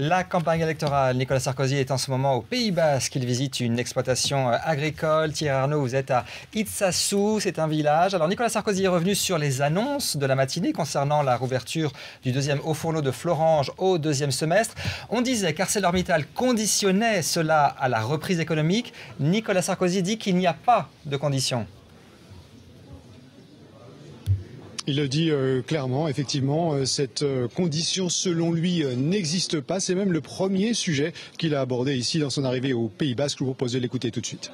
La campagne électorale, Nicolas Sarkozy est en ce moment au Pays Basque. Il visite une exploitation agricole. Thierry Arnaud, vous êtes à Itsassou, c'est un village. Alors Nicolas Sarkozy est revenu sur les annonces de la matinée concernant la rouverture du deuxième haut fourneau de Florange au deuxième semestre. On disait qu'ArcelorMittal conditionnait cela à la reprise économique. Nicolas Sarkozy dit qu'il n'y a pas de conditions. Il le dit clairement, effectivement, cette condition selon lui n'existe pas. C'est même le premier sujet qu'il a abordé ici dans son arrivée au Pays Basque. Je vous propose de l'écouter tout de suite.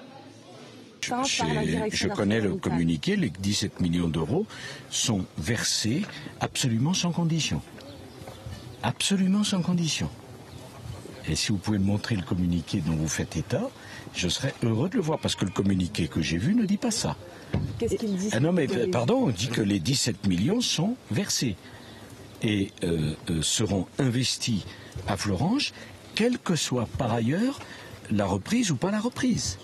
Je connais le communiqué, les 17 millions d'euros sont versés absolument sans condition. Absolument sans condition. Et si vous pouvez me montrer le communiqué dont vous faites état, je serais heureux de le voir, parce que le communiqué que j'ai vu ne dit pas ça. Qu'est-ce qu'il dit? Ah non, mais pardon, on dit que les 17 millions sont versés et seront investis à Florange, quelle que soit par ailleurs la reprise ou pas la reprise.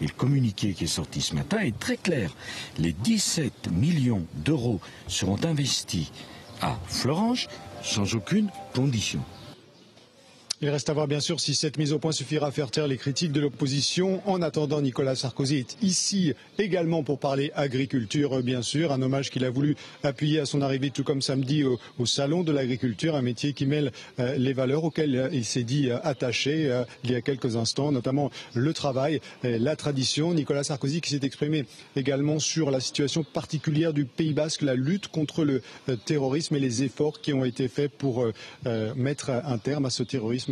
Et le communiqué qui est sorti ce matin est très clair. Les 17 millions d'euros seront investis à Florange sans aucune condition. Il reste à voir bien sûr si cette mise au point suffira à faire taire les critiques de l'opposition. En attendant, Nicolas Sarkozy est ici également pour parler agriculture, bien sûr. Un hommage qu'il a voulu appuyer à son arrivée, tout comme samedi au Salon de l'agriculture, un métier qui mêle les valeurs auxquelles il s'est dit attaché il y a quelques instants, notamment le travail, la tradition. Nicolas Sarkozy qui s'est exprimé également sur la situation particulière du Pays Basque, la lutte contre le terrorisme et les efforts qui ont été faits pour mettre un terme à ce terrorisme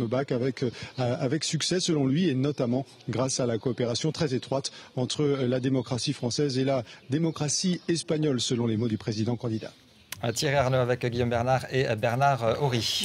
avec succès selon lui, et notamment grâce à la coopération très étroite entre la démocratie française et la démocratie espagnole selon les mots du président candidat. Thierry Arnaud avec Guillaume Bernard et Bernard Horry.